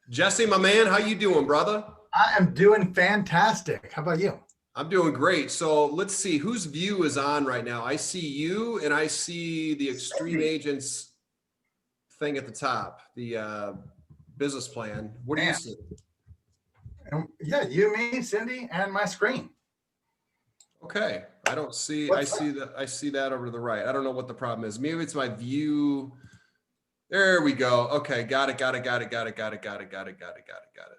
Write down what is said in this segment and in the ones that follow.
Jesse, my man, how you doing, brother? I am doing fantastic. How about you? I'm doing great. So let's see whose view is on right now. I see you and I see the Extreme Cindy. Agents thing at the top, the business plan. What do you Man. see? Yeah, you, me, Cindy, and my screen. Okay. I don't see, What's up? I see that over to the right. I don't know what the problem is. Maybe it's my view. There we go. Okay. Got it. Got it. Got it. Got it. Got it. Got it. Got it. Got it. Got it. Got it.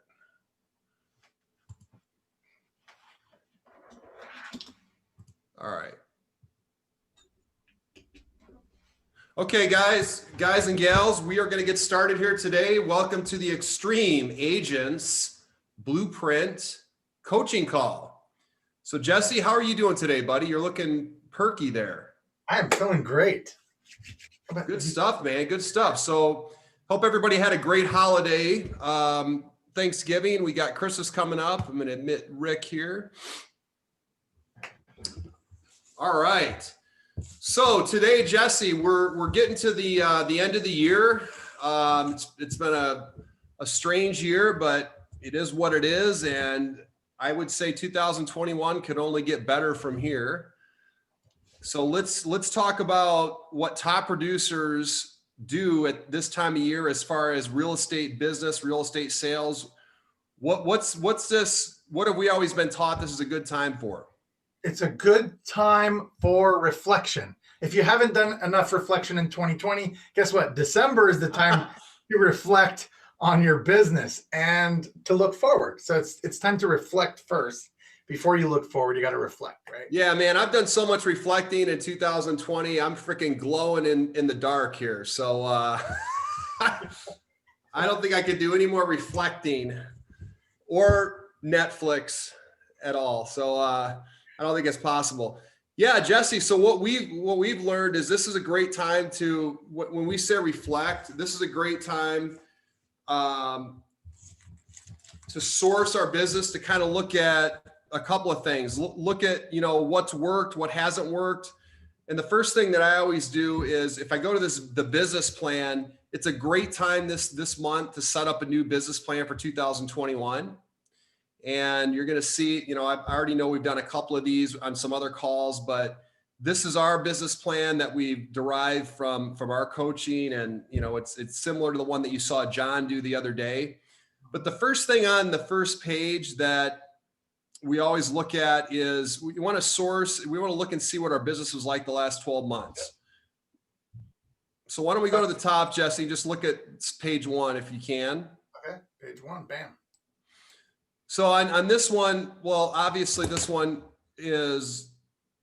All right. Okay, guys and gals, we are going to get started here today. Welcome to the Extreme Agents Blueprint Coaching Call. So Jesse, how are you doing today, buddy? You're looking perky there. I am feeling great. Good stuff, man. Good stuff. So hope everybody had a great holiday. Thanksgiving. We got Christmas coming up. I'm going to admit Rick here. All right. So today, Jesse, we're getting to the end of the year. It's been a strange year, but it is what it is, and I would say 2021 could only get better from here. So let's talk about what top producers do at this time of year as far as real estate business, real estate sales. What's this? What have we always been taught this is a good time for? It's a good time for reflection. If you haven't done enough reflection in 2020, guess what? December is the time to reflect on your business and to look forward. So it's time to reflect first. Before you look forward, you got to reflect, right? Yeah, man, I've done so much reflecting in 2020. I'm freaking glowing in the dark here. So I don't think I could do any more reflecting or Netflix at all. So I don't think it's possible. Yeah, Jesse. So what we've learned is this is a great time to, when we say reflect, this is a great time to source our business, to kind of look at a couple of things. Look at, what's worked, what hasn't worked. And the first thing that I always do is if I go to the business plan, it's a great time this month to set up a new business plan for 2021. And you're going to see, I already know we've done a couple of these on some other calls, but this is our business plan that we've derived from our coaching. And, it's similar to the one that you saw John do the other day. But the first thing on the first page that we always look at is we want to look and see what our business was like the last 12 months. So why don't we go to the top, Jesse, just look at page 1 if you can. Okay, page 1, bam. So on this one, well, obviously this one is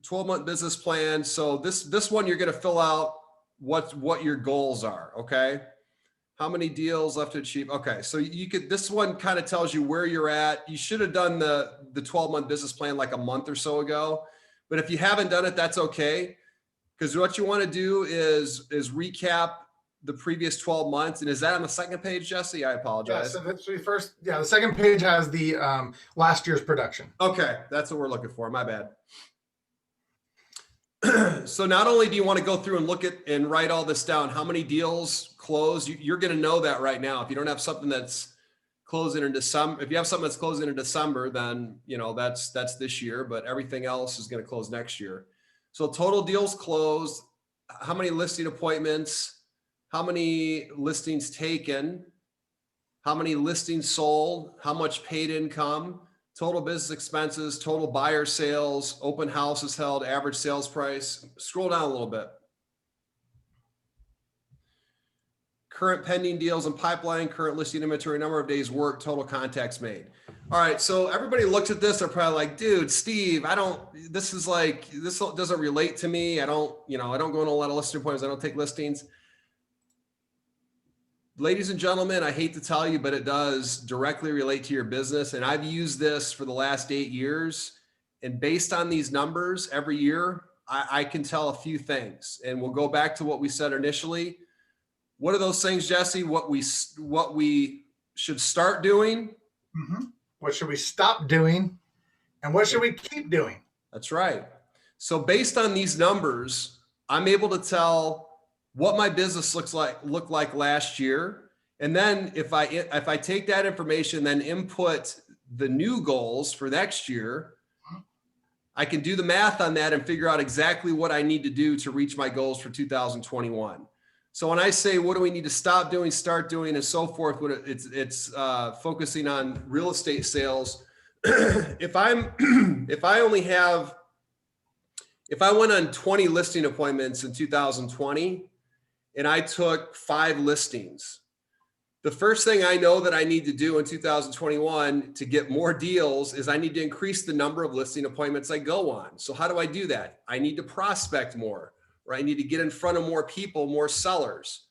12-month business plan. So this one, you're going to fill out what your goals are. Okay. How many deals left to achieve? Okay. So this one kind of tells you where you're at. You should have done the 12-month business plan like a month or so ago, but if you haven't done it, that's okay. Because what you want to do is recap the previous 12 months. And is that on the second page, Jesse? I apologize. Yeah, so that's the second page has the last year's production. Okay. That's what we're looking for. My bad. So not only do you want to go through and look at and write all this down, how many deals closed, you're going to know that right now. If you don't have something that's closing in December, if you have something that's closing in December, then, that's this year, but everything else is going to close next year. So total deals closed, how many listing appointments, how many listings taken, how many listings sold, how much paid income, total business expenses, total buyer sales, open houses held, average sales price. Scroll down a little bit. Current pending deals and pipeline, current listing inventory, number of days worked, total contacts made. All right, so everybody looks at this, they're probably like, dude, Steve, this doesn't relate to me. I don't go on a lot of listing appointments. I don't take listings. Ladies and gentlemen, I hate to tell you, but it does directly relate to your business. And I've used this for the last 8 years. And based on these numbers every year, I can tell a few things. And we'll go back to what we said initially. What are those things, Jesse? What we should start doing? Mm-hmm. What should we stop doing? And what should we keep doing? That's right. So based on these numbers, I'm able to tell what my business looked like last year And then if I take that information, then input the new goals for next year, I can do the math on that and figure out exactly what I need to do to reach my goals for 2021. So when I say, what do we need to stop doing, start doing, and so forth, it's focusing on real estate sales. If I went on 20 listing appointments in 2020 and I took 5 listings, the first thing I know that I need to do in 2021 to get more deals is I need to increase the number of listing appointments I go on. So how do I do that? I need to prospect more, or I need to get in front of more people, more sellers.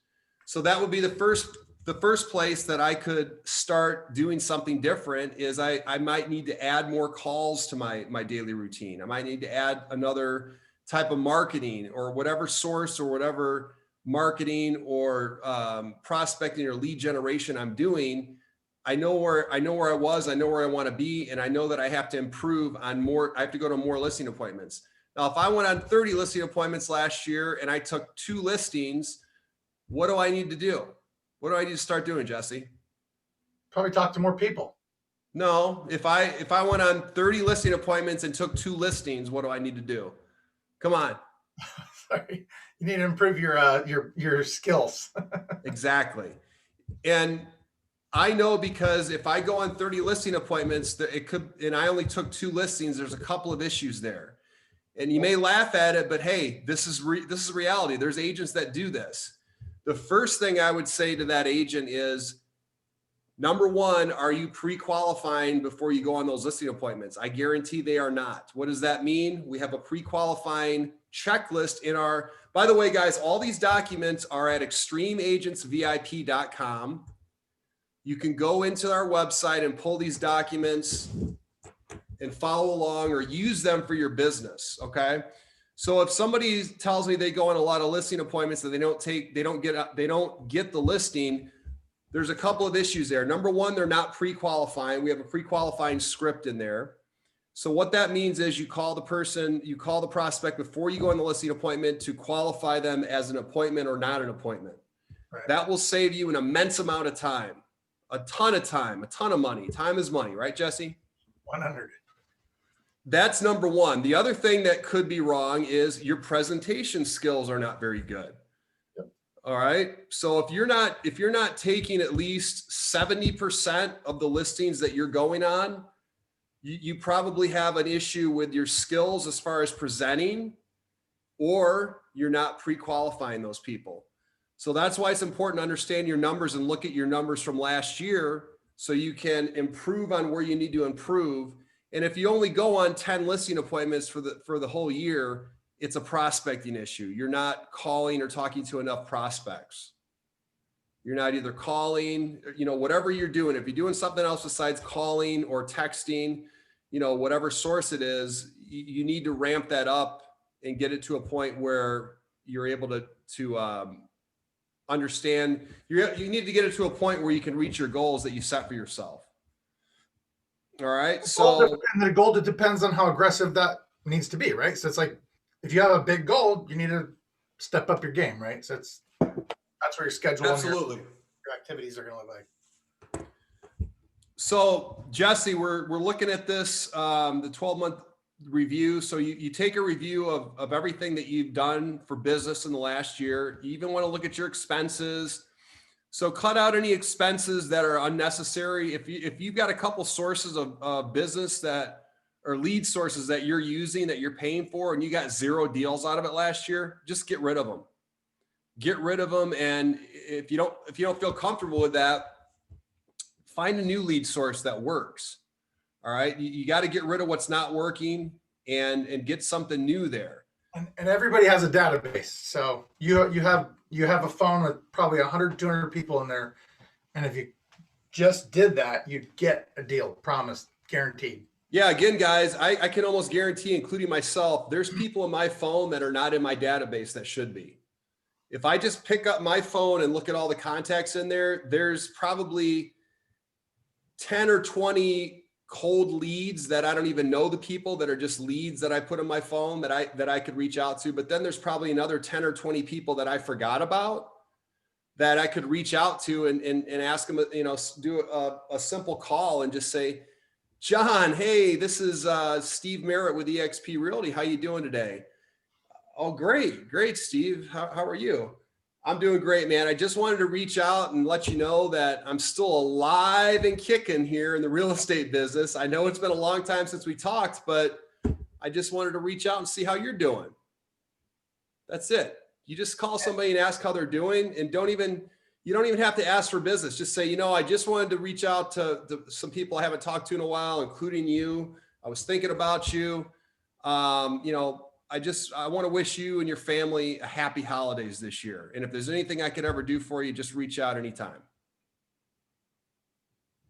So that would be the first place that I could start doing something different is I might need to add more calls to my daily routine. I might need to add another type of marketing or whatever source or whatever marketing or prospecting or lead generation I'm doing. I know where I was, I know where I want to be, and I know that I have to improve on more. I have to go to more listing appointments. Now, if I went on 30 listing appointments last year and I took 2 listings, what do I need to do? What do I need to start doing, Jesse? Probably talk to more people. No, if I went on 30 listing appointments and took 2 listings, what do I need to do? Come on. Sorry. You need to improve your skills. Exactly. And I know because if I go on 30 listing appointments, and I only took 2 listings, there's a couple of issues there. And you may laugh at it, but hey, this is reality. There's agents that do this. The first thing I would say to that agent is, number one, are you pre-qualifying before you go on those listing appointments? I guarantee they are not. What does that mean? We have a pre-qualifying checklist in our, by the way, guys, all these documents are at extremeagentsvip.com. You can go into our website and pull these documents and follow along or use them for your business. Okay. So if somebody tells me they go on a lot of listing appointments and they don't get the listing, there's a couple of issues there. Number one, they're not pre-qualifying. We have a pre-qualifying script in there. So what that means is you call the prospect before you go on the listing appointment to qualify them as an appointment or not an appointment. Right. That will save you an immense amount of time, a ton of time, a ton of money. Time is money, right, Jesse? 100. That's number one. The other thing that could be wrong is your presentation skills are not very good. Yep. All right. So if you're not taking at least 70% of the listings that you're going on, you probably have an issue with your skills as far as presenting, or you're not pre-qualifying those people. So that's why it's important to understand your numbers and look at your numbers from last year so you can improve on where you need to improve. And if you only go on 10 listing appointments for the whole year, it's a prospecting issue. You're not calling or talking to enough prospects. You're not either calling, whatever you're doing. If you're doing something else besides calling or texting, whatever source it is, you need to ramp that up and get it to a point where you're able to understand. You need to get it to a point where you can reach your goals that you set for yourself. All right. So the goal depends on how aggressive that needs to be, right? So it's like, if you have a big goal, you need to step up your game, right? So that's where your schedule absolutely and your activities are going to look like. So Jesse, we're looking at this, the 12-month review. So you take a review of everything that you've done for business in the last year. You even want to look at your expenses. So cut out any expenses that are unnecessary. If you've got a couple sources of business that or lead sources that you're using that you're paying for and you got 0 deals out of it last year, just get rid of them. Get rid of them. And if you don't feel comfortable with that, find a new lead source that works. All right. You got to get rid of what's not working and get something new there. And everybody has a database. So you have a phone with probably 100, 200 people in there. And if you just did that, you'd get a deal, promised, guaranteed. Yeah. Again, guys, I can almost guarantee, including myself, there's people in my phone that are not in my database that should be. If I just pick up my phone and look at all the contacts in there, there's probably 10 or 20 cold leads that I don't even know the people, that are just leads that I put in my phone that I could reach out to. But then there's probably another 10 or 20 people that I forgot about that I could reach out to and ask them, do a simple call and just say, John, hey, this is Steve Merritt with eXp Realty. How you doing today? Oh, great, Steve. How are you? I'm doing great, man. I just wanted to reach out and let you know that I'm still alive and kicking here in the real estate business. I know it's been a long time since we talked, but I just wanted to reach out and see how you're doing. That's it. You just call somebody and ask how they're doing, and you don't even have to ask for business. Just say, I just wanted to reach out to some people I haven't talked to in a while, including you. I was thinking about you. I want to wish you and your family a happy holidays this year. And if there's anything I could ever do for you, just reach out anytime.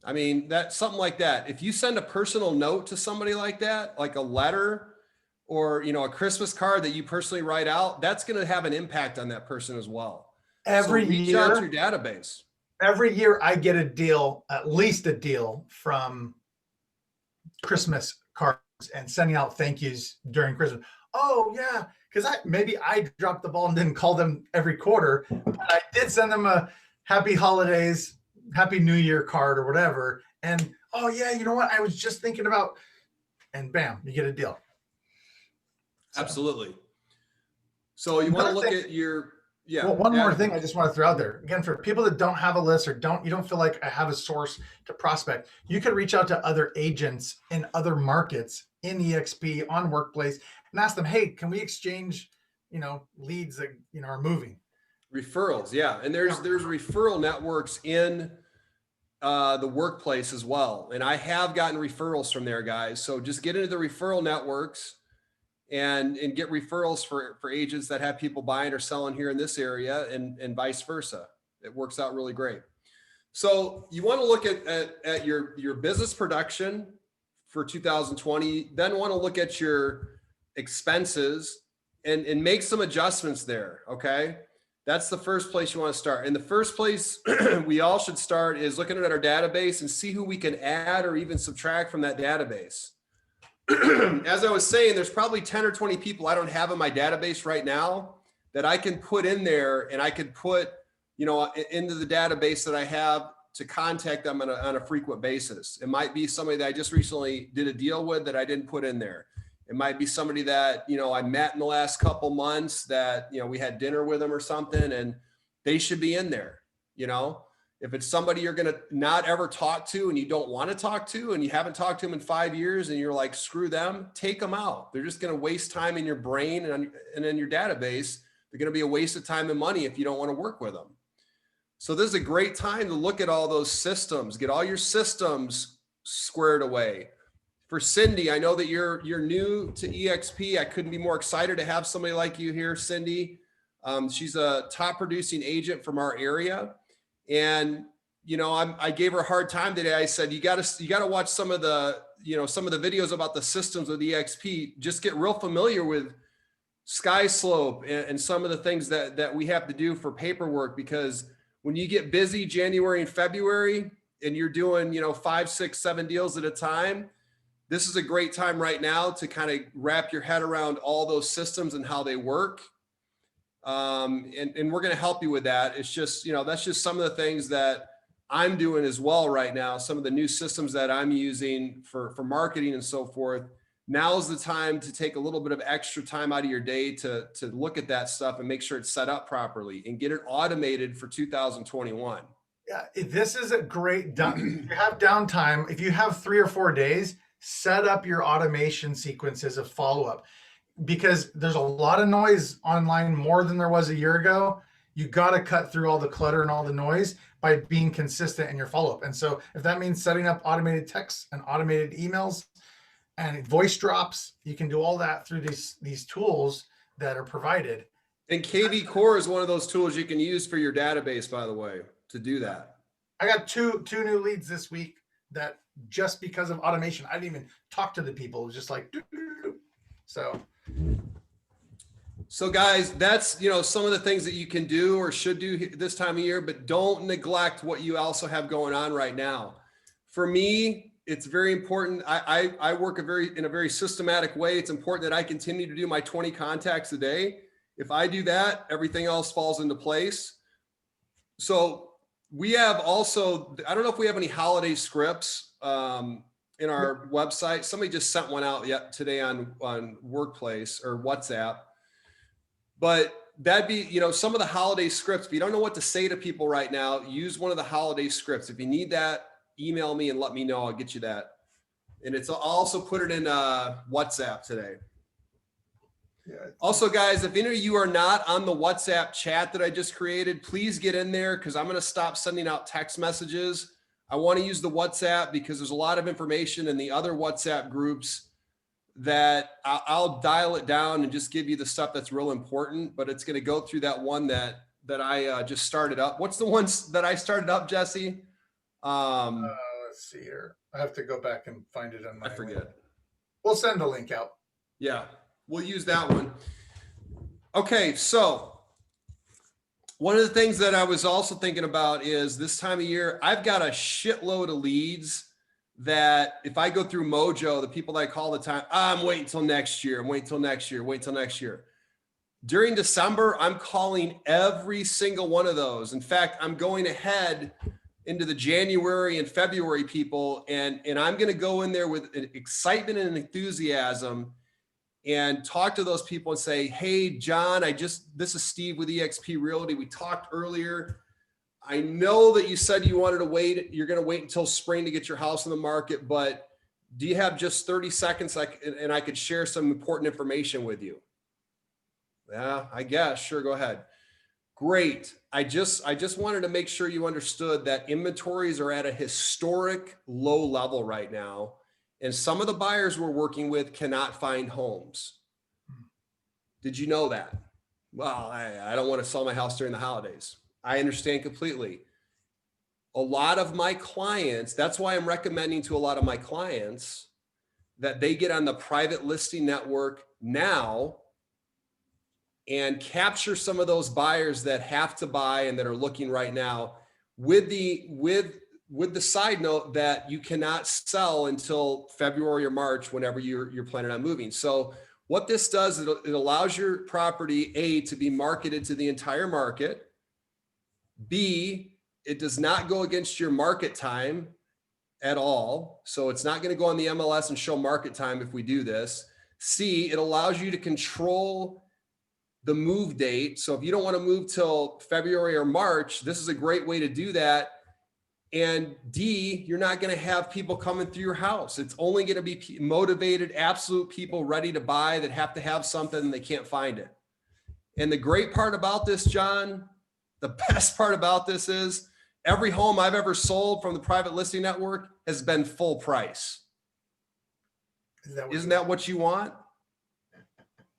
I mean, that's something like that. If you send a personal note to somebody like that, like a letter or, a Christmas card that you personally write out, that's going to have an impact on that person as well. Every reach out to your database. Every year I get a deal, at least a deal from Christmas cards and sending out thank yous during Christmas. Oh yeah, because maybe I dropped the ball and didn't call them every quarter, but I did send them a happy holidays, happy new year card or whatever. And oh yeah, you know what? I was just thinking about, and bam, you get a deal. Absolutely. So you want to look at your, Well, one more thing I just want to throw out there. Again, for people that don't have a list or you don't feel like I have a source to prospect, you can reach out to other agents in other markets in eXp, on Workplace, and ask them, hey, can we exchange, leads that, are moving? Referrals. Yeah. And there's referral networks in the Workplace as well. And I have gotten referrals from there, guys. So just get into the referral networks and get referrals for agents that have people buying or selling here in this area and vice versa. It works out really great. So you want to look at your business production for 2020, then want to look at your expenses and make some adjustments there. Okay. That's the first place you want to start. And the first place we all should start is looking at our database and see who we can add or even subtract from that database. As I was saying, there's probably 10 or 20 people I don't have in my database right now that I can put in there, and I could put, into the database that I have to contact them on a frequent basis. It might be somebody that I just recently did a deal with that I didn't put in there. It might be somebody that, I met in the last couple months that, we had dinner with them or something, and they should be in there. If it's somebody you're going to not ever talk to and you don't want to talk to and you haven't talked to them in 5 years and you're like, screw them, take them out. They're just going to waste time in your brain and in your database. They're going to be a waste of time and money if you don't want to work with them. So this is a great time to look at all those systems, get all your systems squared away. For Cindy, I know that you're new to eXp. I couldn't be more excited to have somebody like you here, Cindy. She's a top producing agent from our area. And, I gave her a hard time today. I said, you got to watch some of the videos about the systems with eXp. Just get real familiar with SkySlope and some of the things that we have to do for paperwork, because when you get busy January and February and you're doing, 5, 6, 7 deals at a time, this is a great time right now to kind of wrap your head around all those systems and how they work. And we're going to help you with that. It's just, that's just some of the things that I'm doing as well right now. Some of the new systems that I'm using for marketing and so forth. Now is the time to take a little bit of extra time out of your day to look at that stuff and make sure it's set up properly and get it automated for 2021. Yeah, this is a great if you have downtime, if you have 3 or 4 days, set up your automation sequences of follow-up, because there's a lot of noise online, more than there was a year ago. You got to cut through all the clutter and all the noise by being consistent in your follow-up. And so if that means setting up automated texts and automated emails and voice drops, you can do all that through these tools that are provided. And KV Core is one of those tools you can use for your database, by the way, to do that. I got two new leads this week that just because of automation, I didn't even talk to the people. It was just like, So guys, that's, some of the things that you can do or should do this time of year, but don't neglect what you also have going on right now. For me, it's very important. I work in a very systematic way. It's important that I continue to do my 20 contacts a day. If I do that, everything else falls into place. So we have also, I don't know if we have any holiday scripts in our website. Somebody just sent one out today on Workplace or WhatsApp. But that'd be, some of the holiday scripts. If you don't know what to say to people right now, use one of the holiday scripts. If you need that, email me and let me know. I'll get you that. And I'll also put it in WhatsApp today. Yeah. Also, guys, if any of you are not on the WhatsApp chat that I just created, please get in there because I'm going to stop sending out text messages. I want to use the WhatsApp because there's a lot of information in the other WhatsApp groups that I'll dial it down and just give you the stuff that's real important, but it's going to go through that one that I just started up. What's the ones that I started up, Jesse? Let's see here. I have to go back and find it on my. I forget. Link. We'll send a link out. Yeah, we'll use that one. Okay, so one of the things that I was also thinking about is this time of year, I've got a shitload of leads that if I go through Mojo, the people that I call the time, I'm waiting till next year. I'm waiting till next year. Wait till next year. During December, I'm calling every single one of those. In fact, I'm going ahead into the January and February people, and I'm going to go in there with excitement and enthusiasm and talk to those people and say, hey, John, this is Steve with eXp Realty. We talked earlier. I know that you said you wanted to wait. You're going to wait until spring to get your house on the market, but do you have just 30 seconds and I could share some important information with you? Yeah, I guess. Sure. Go ahead. Great. I just wanted to make sure you understood that inventories are at a historic low level right now. And some of the buyers we're working with cannot find homes. Did you know that? Well, I don't want to sell my house during the holidays. I understand completely. A lot of my clients, that's why I'm recommending to a lot of my clients that they get on the private listing network now and capture some of those buyers that have to buy and that are looking right now with the side note that you cannot sell until February or March, whenever you're planning on moving. So what this does, it allows your property, to be marketed to the entire market. B, it does not go against your market time at all. So it's not going to go on the MLS and show market time if we do this. C, it allows you to control the move date. So if you don't want to move till February or March, this is a great way to do that. And D, you're not going to have people coming through your house. It's only going to be motivated, absolute people ready to buy that have to have something and they can't find it. And the great part about this, John, the best part about this is every home I've ever sold from the private listing network has been full price. Isn't that what you want?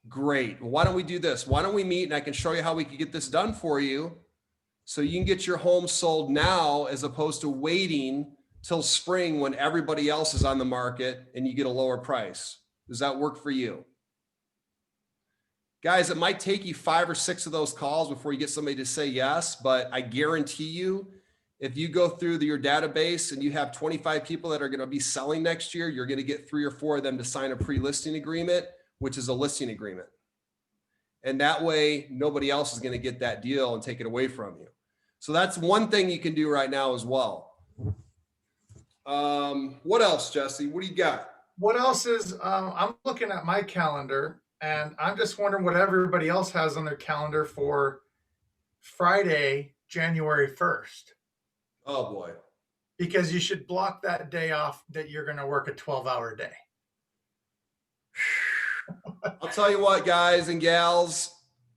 Great. Well, why don't we do this? Why don't we meet and I can show you how we can get this done for you so you can get your home sold now as opposed to waiting till spring when everybody else is on the market and you get a lower price. Does that work for you? Guys, it might take you 5 or 6 of those calls before you get somebody to say yes, but I guarantee you, if you go through your database and you have 25 people that are going to be selling next year, you're going to get 3 or 4 of them to sign a pre-listing agreement, which is a listing agreement. And that way, nobody else is going to get that deal and take it away from you. So that's one thing you can do right now as well. What else, Jesse? What do you got? What else is, I'm looking at my calendar and I'm just wondering what everybody else has on their calendar for Friday, January 1st. Oh boy. Because you should block that day off that you're going to work a 12-hour day. I'll tell you what, guys and gals,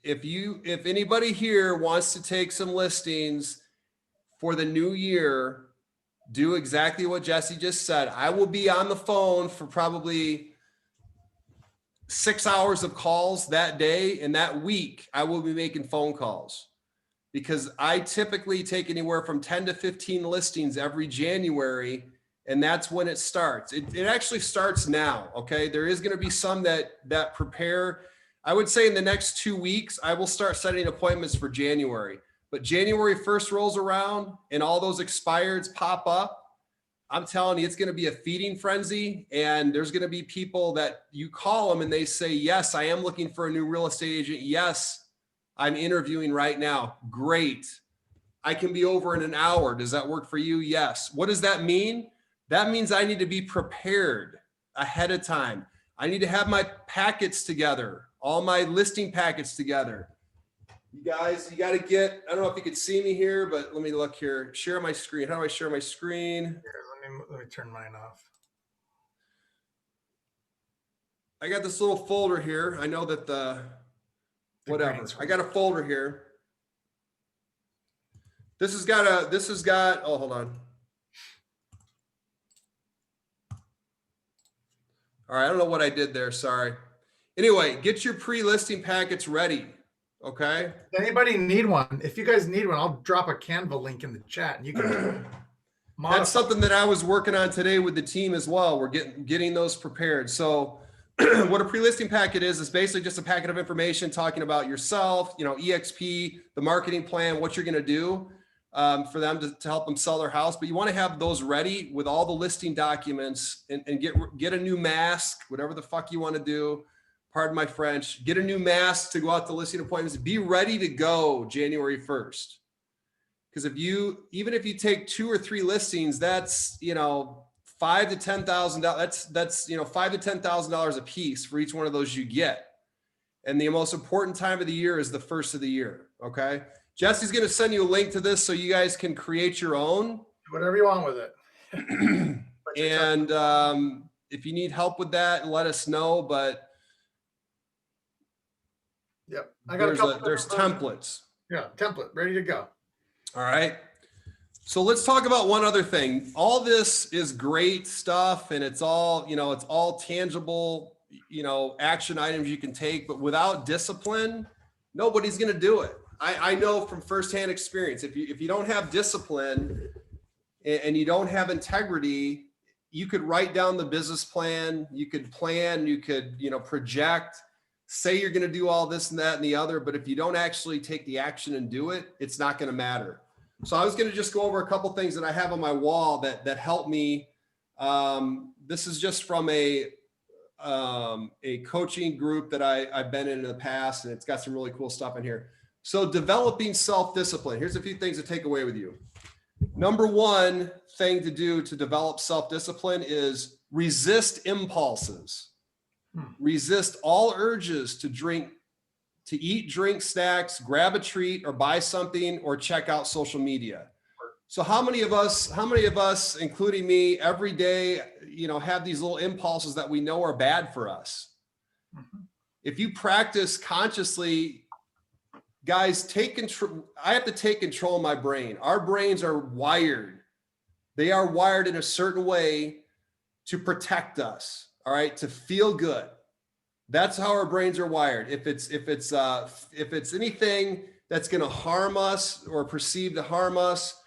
if anybody here wants to take some listings for the new year, do exactly what Jesse just said. I will be on the phone for probably 6 hours of calls that day, and that week I will be making phone calls because I typically take anywhere from 10 to 15 listings every January. And that's when it starts. It actually starts now. Okay. There is going to be some that prepare. I would say in the next 2 weeks, I will start setting appointments for January, but January 1st rolls around and all those expireds pop up. I'm telling you, it's going to be a feeding frenzy. And there's going to be people that you call them and they say, yes, I am looking for a new real estate agent. Yes, I'm interviewing right now. Great. I can be over in an hour. Does that work for you? Yes. What does that mean? That means I need to be prepared ahead of time. I need to have my packets together, all my listing packets together. You guys, you got to get, I don't know if you could see me here, but let me look here. Share my screen. How do I share my screen? Here, let me turn mine off. I got this little folder here. I know that whatever. I got a folder here. This has got, oh, hold on. All right. I don't know what I did there. Sorry. Anyway, get your pre-listing packets ready. Okay. Does anybody need one? If you guys need one, I'll drop a Canva link in the chat and you can modify. That's something that I was working on today with the team as well. We're getting those prepared. So what a pre-listing packet is basically just a packet of information talking about yourself, EXP, the marketing plan, what you're going to do for them to help them sell their house. But you want to have those ready with all the listing documents and get a new mask, whatever the fuck you want to do. Pardon my French. Get a new mask to go out to listing appointments. Be ready to go January 1st. Because even if you take 2 or 3 listings, that's $5,000 to $10,000. That's $5,000 to $10,000 a piece for each one of those you get. And the most important time of the year is the first of the year. Okay. Jesse's going to send you a link to this so you guys can create your own. Whatever you want with it. And if you need help with that, let us know. But yep, I got there's templates. Yeah, template ready to go. All right. So let's talk about one other thing. All this is great stuff, and it's all it's all tangible, action items you can take. But without discipline, nobody's going to do it. I know from firsthand experience. If you don't have discipline and you don't have integrity, you could write down the business plan, you could plan, you could project, say you're going to do all this and that and the other. But if you don't actually take the action and do it, it's not going to matter. So I was going to just go over a couple things that I have on my wall that helped me. This is just from a coaching group that I've been in the past, and it's got some really cool stuff in here. So developing self-discipline. Here's a few things to take away with you. Number one thing to do to develop self-discipline is resist impulses. Resist all urges to eat, drink, snacks, grab a treat, or buy something, or check out social media. So how many of us, including me, every day, have these little impulses that we know are bad for us? Mm-hmm. If you practice consciously, guys, take control. I have to take control of my brain. Our brains are wired. They are wired in a certain way to protect us. All right. To feel good. That's how our brains are wired. If it's anything that's going to harm us or perceive to harm us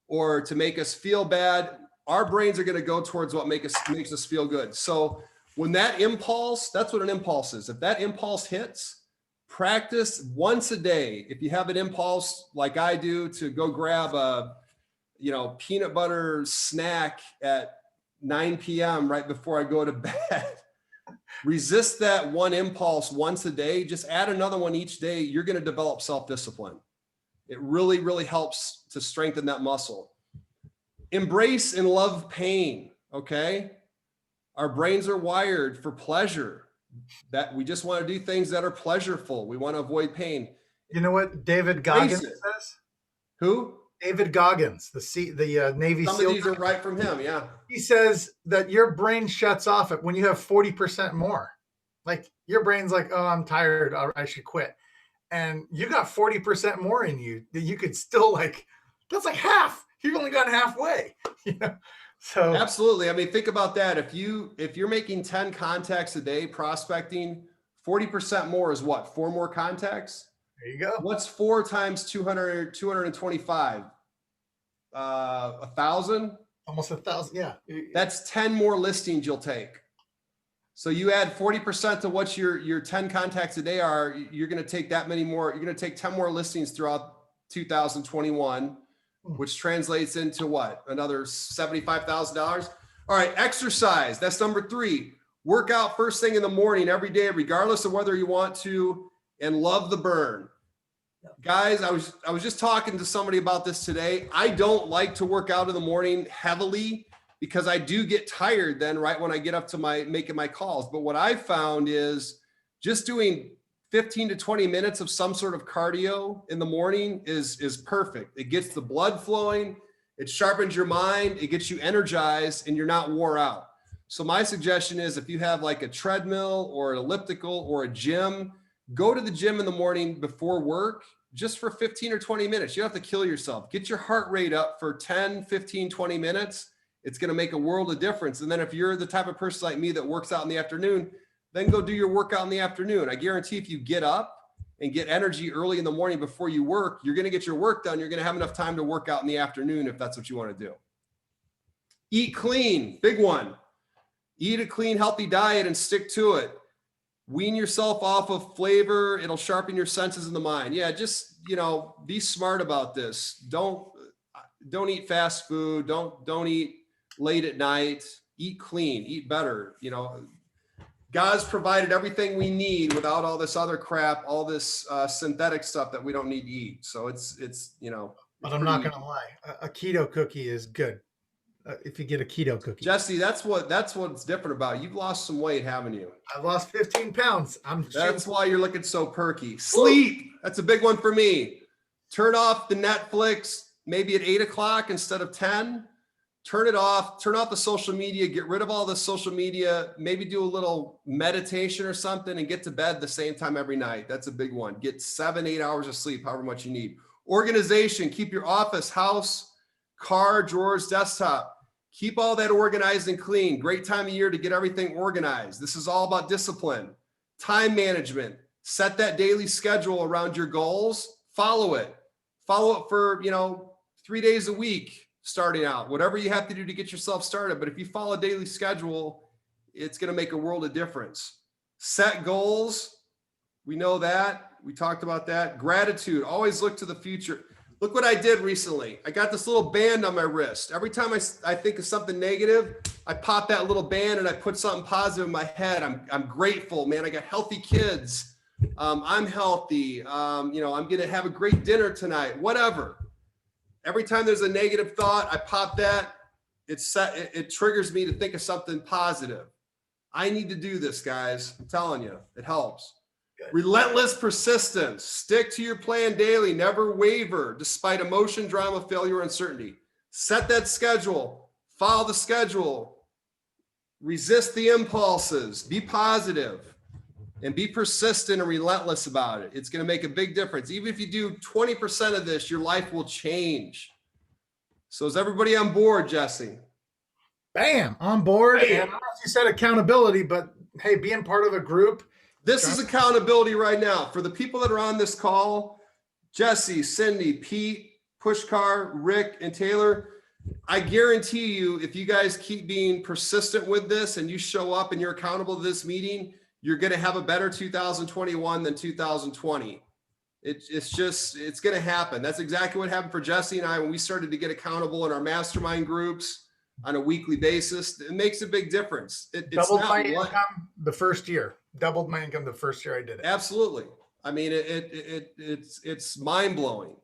or to make us feel bad, our brains are going to go towards what makes us feel good. So when that impulse, that's what an impulse is. If that impulse hits, practice once a day. If you have an impulse like I do to go grab a, peanut butter snack at 9 p.m. right before I go to bed, resist that one impulse once a day. Just add another one each day. You're going to develop self-discipline. It really, really helps to strengthen that muscle. Embrace and love pain. Okay. Our brains are wired for pleasure. That we just want to do things that are pleasurable. We want to avoid pain. You know what David Goggins says? Who? David Goggins, the Navy SEAL. Some of these are right from him. Yeah. He says that your brain shuts off when you have 40% more. Like your brain's like, oh, I'm tired. I should quit. And you got 40% more in you that you could still that's like half. You've only gone halfway. So absolutely. I mean, think about that. If you're making 10 contacts a day prospecting, 40% more is what? 4 more contacts? There you go. What's 4 times 225? 1,000? Almost 1,000. Yeah. That's 10 more listings you'll take. So you add 40% to what your 10 contacts a day are, you're going to take that many more. You're going to take 10 more listings throughout 2021. Which translates into what? Another $75,000. All right. Exercise. That's number 3. Work out first thing in the morning every day, regardless of whether you want to, and love the burn. Guys, I was just talking to somebody about this today. I don't like to work out in the morning heavily because I do get tired then right when I get up to making my calls. But what I found is just doing 15 to 20 minutes of some sort of cardio in the morning is perfect. It gets the blood flowing, it sharpens your mind, it gets you energized, and you're not wore out. So my suggestion is if you have like a treadmill or an elliptical or a gym, go to the gym in the morning before work just for 15 or 20 minutes. You don't have to kill yourself. Get your heart rate up for 10, 15, 20 minutes. It's going to make a world of difference. And then if you're the type of person like me that works out in the afternoon, then go do your workout in the afternoon. I guarantee if you get up and get energy early in the morning before you work, you're going to get your work done. You're going to have enough time to work out in the afternoon if that's what you want to do. Eat clean, big one. Eat a clean, healthy diet and stick to it. Wean yourself off of flavor. It'll sharpen your senses in the mind. Yeah, just, be smart about this. Don't eat fast food. Don't eat late at night. Eat clean, eat better. God's provided everything we need without all this other crap, all this synthetic stuff that we don't need to eat. So it's But I'm not going to lie. A keto cookie is good. If you get a keto cookie. Jesse, that's what's different about it. You've lost some weight, haven't you? I've lost 15 pounds. That's why you're looking so perky. Sleep. That's a big one for me. Turn off the Netflix, maybe at 8 o'clock instead of 10. Turn it off. Turn off the social media. Get rid of all the social media. Maybe do a little meditation or something and get to bed the same time every night. That's a big one. Get 7-8 hours of sleep, however much you need. Organization. Keep your office, house, car, drawers, desktop. Keep all that organized and clean. Great time of year to get everything organized. This is all about discipline. Time management. Set that daily schedule around your goals. Follow it. Follow it for, 3 days a week starting out. Whatever you have to do to get yourself started. But if you follow a daily schedule, it's going to make a world of difference. Set goals. We know that. We talked about that. Gratitude. Always look to the future. Look what I did recently. I got this little band on my wrist. Every time I think of something negative, I pop that little band and I put something positive in my head. I'm grateful, man. I got healthy kids. I'm healthy. I'm going to have a great dinner tonight, whatever. Every time there's a negative thought, I pop that. It triggers me to think of something positive. I need to do this, guys. I'm telling you, it helps. Good. Relentless persistence. Stick to your plan daily. Never waver despite emotion, drama, failure, uncertainty. Set that schedule. Follow the schedule. Resist the impulses. Be positive and be persistent and relentless about it. It's going to make a big difference. Even if you do 20% of this, your life will change. So is everybody on board, Jesse? Bam, on board. And I don't know if you said accountability, but hey, being part of a group. This is accountability right now. For the people that are on this call, Jesse, Cindy, Pete, Pushkar, Rick, and Taylor, I guarantee you, if you guys keep being persistent with this and you show up and you're accountable to this meeting, you're going to have a better 2021 than 2020. It's going to happen. That's exactly what happened for Jesse and I when we started to get accountable in our mastermind groups on a weekly basis. It makes a big difference. Doubled my income the first year. Doubled my income the first year I did it. Absolutely. I mean, it's mind blowing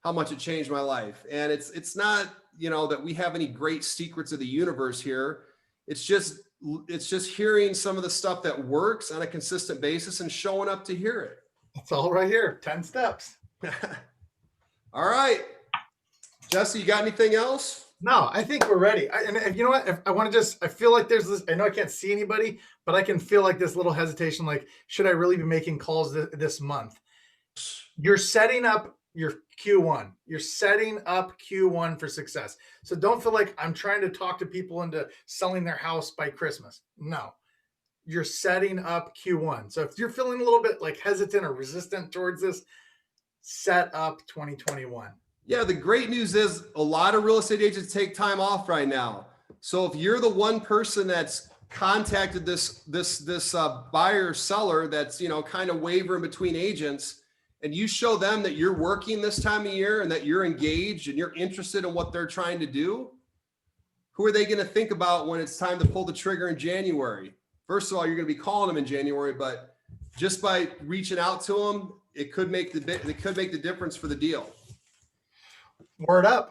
how much it changed my life. And it's not, that we have any great secrets of the universe here. It's just hearing some of the stuff that works on a consistent basis and showing up to hear it. It's all right here. 10 steps. All right. Jesse, you got anything else? No, I think we're ready. And you know what? I feel like there's this, I know I can't see anybody, but I can feel like this little hesitation, like, should I really be making calls this month? You're setting up your Q1. You're setting up Q1 for success. So don't feel like I'm trying to talk to people into selling their house by Christmas. No, you're setting up Q1. So if you're feeling a little bit like hesitant or resistant towards this, set up 2021. Yeah, the great news is a lot of real estate agents take time off right now. So if you're the one person that's contacted this buyer or seller that's, kind of wavering between agents, and you show them that you're working this time of year and that you're engaged and you're interested in what they're trying to do, who are they going to think about when it's time to pull the trigger in January? First of all, you're going to be calling them in January, but just by reaching out to them, it could make the difference for the deal. Word up.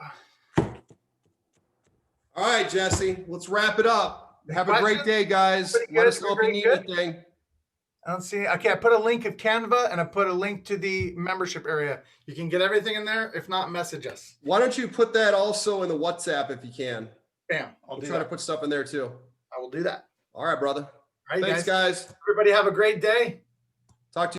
All right, Jesse, let's wrap it up. Have a great day, guys. Pretty Let good. us know if you need anything. I don't see. Okay, I put a link of Canva and I put a link to the membership area. You can get everything in there. If not, message us. Why don't you put that also in the WhatsApp if you can? Bam. I'll try to put stuff in there too. I will do that. All right, brother. All right, Thanks, guys. Everybody have a great day. Talk to you.